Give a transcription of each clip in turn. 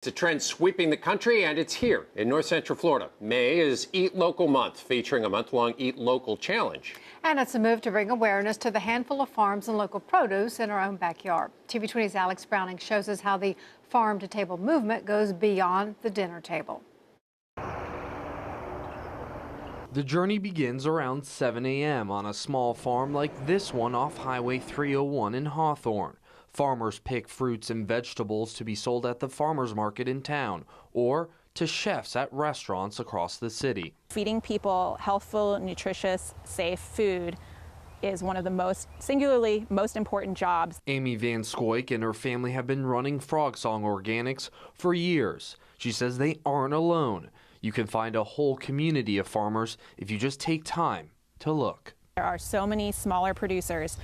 It's a trend sweeping the country, and it's here in North Central Florida. May is Eat Local Month, featuring a month-long Eat Local challenge. And it's a move to bring awareness to the handful of farms and local produce in our own backyard. TV 20's Alex Browning shows us how the farm-to-table movement goes beyond the dinner table. The journey begins around 7 a.m. on a small farm like this one off Highway 301 in Hawthorne. Farmers pick fruits and vegetables to be sold at the farmers market in town or to chefs at restaurants across the city. Feeding people healthful, nutritious, safe food is one of the singularly most important jobs. Amy Van Scoik and her family have been running Frog Song Organics for years. She says they aren't alone. You can find a whole community of farmers if you just take time to look. There are so many smaller producers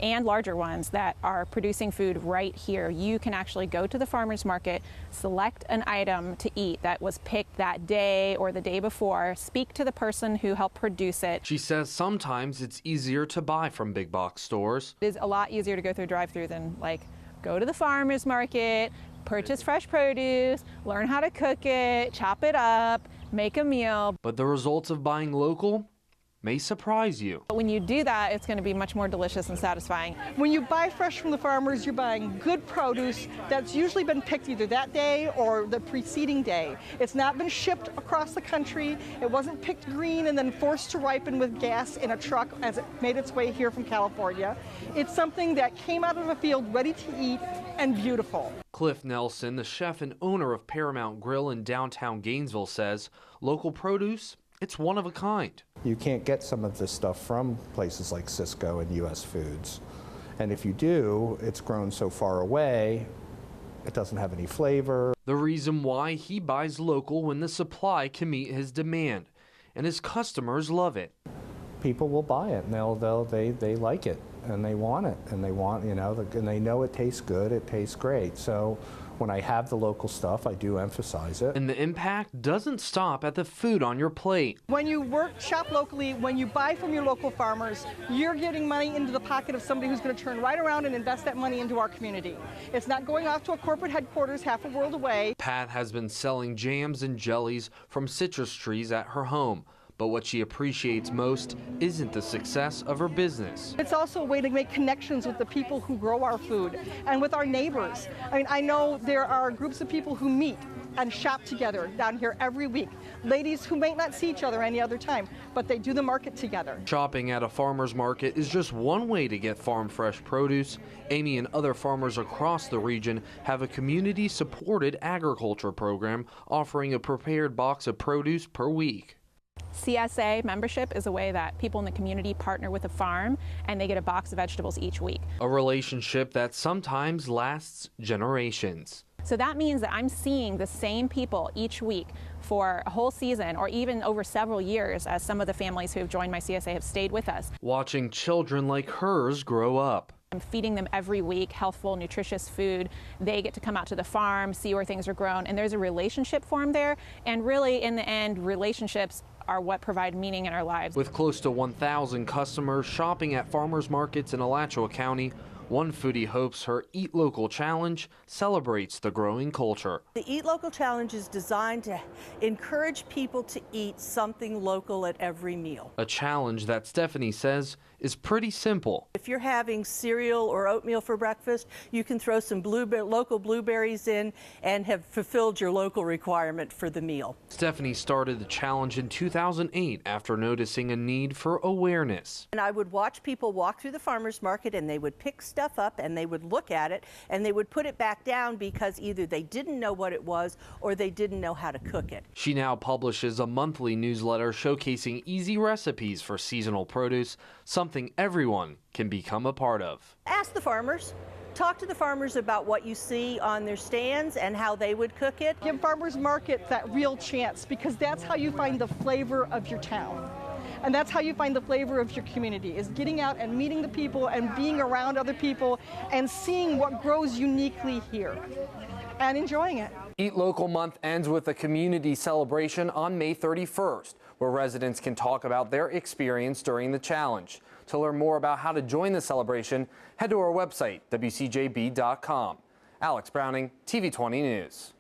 and larger ones that are producing food right here. You can actually go to the farmer's market, select an item to eat that was picked that day or the day before, speak to the person who helped produce it. She says sometimes it's easier to buy from big box stores. It is a lot easier to go through a drive-through than go to the farmer's market, purchase fresh produce, learn how to cook it, chop it up, make a meal. But the results of buying local may surprise you. When you do that, it's going to be much more delicious and satisfying. When you buy fresh from the farmers, you're buying good produce that's usually been picked either that day or the preceding day. It's not been shipped across the country. It wasn't picked green and then forced to ripen with gas in a truck as it made its way here from California. It's something that came out of a field ready to eat and beautiful. Cliff Nelson, the chef and owner of Paramount Grill in downtown Gainesville, says local produce, it's one of a kind. You can't get some of this stuff from places like Cisco and U.S. Foods. And if you do, it's grown so far away, it doesn't have any flavor. The reason why he buys local when the supply can meet his demand, and his customers love it. People will buy it, and they like it, and they want it, and they want, and they know it tastes good, it tastes great. So when I have the local stuff, I do emphasize it. And the impact doesn't stop at the food on your plate. When you shop locally, when you buy from your local farmers, you're getting money into the pocket of somebody who's going to turn right around and invest that money into our community. It's not going off to a corporate headquarters half a world away. Pat has been selling jams and jellies from citrus trees at her home. But what she appreciates most isn't the success of her business. It's also a way to make connections with the people who grow our food and with our neighbors. I mean, I know there are groups of people who meet and shop together down here every week. Ladies who may not see each other any other time, but they do the market together. Shopping at a farmer's market is just one way to get farm fresh produce. Amy and other farmers across the region have a community-supported agriculture program offering a prepared box of produce per week. CSA membership is a way that people in the community partner with a farm and they get a box of vegetables each week. A relationship that sometimes lasts generations. So that means that I'm seeing the same people each week for a whole season or even over several years, as some of the families who have joined my CSA have stayed with us. Watching children like hers grow up. I'm feeding them every week healthful, nutritious food. They get to come out to the farm, see where things are grown, and there's a relationship formed there. And really, in the end, relationships are what provide meaning in our lives. With close to 1,000 customers shopping at farmers markets in Alachua County, one foodie hopes her Eat Local Challenge celebrates the growing culture. The Eat Local Challenge is designed to encourage people to eat something local at every meal. A challenge that Stephanie says is pretty simple. If you're having cereal or oatmeal for breakfast, you can throw some local blueberries in and have fulfilled your local requirement for the meal. Stephanie started the challenge in 2008 after noticing a need for awareness. And I would watch people walk through the farmer's market and they would pick stuff up and they would look at it and they would put it back down because either they didn't know what it was or they didn't know how to cook it. She now publishes a monthly newsletter showcasing easy recipes for seasonal produce, something everyone can become a part of. Ask the farmers. Talk to the farmers about what you see on their stands and how they would cook it. Give farmers markets that real chance, because that's how you find the flavor of your town. And that's how you find the flavor of your community, is getting out and meeting the people and being around other people and seeing what grows uniquely here and enjoying it. Eat Local Month ends with a community celebration on May 31st, where residents can talk about their experience during the challenge. To learn more about how to join the celebration, head to our website, WCJB.com. Alex Browning, TV 20 News.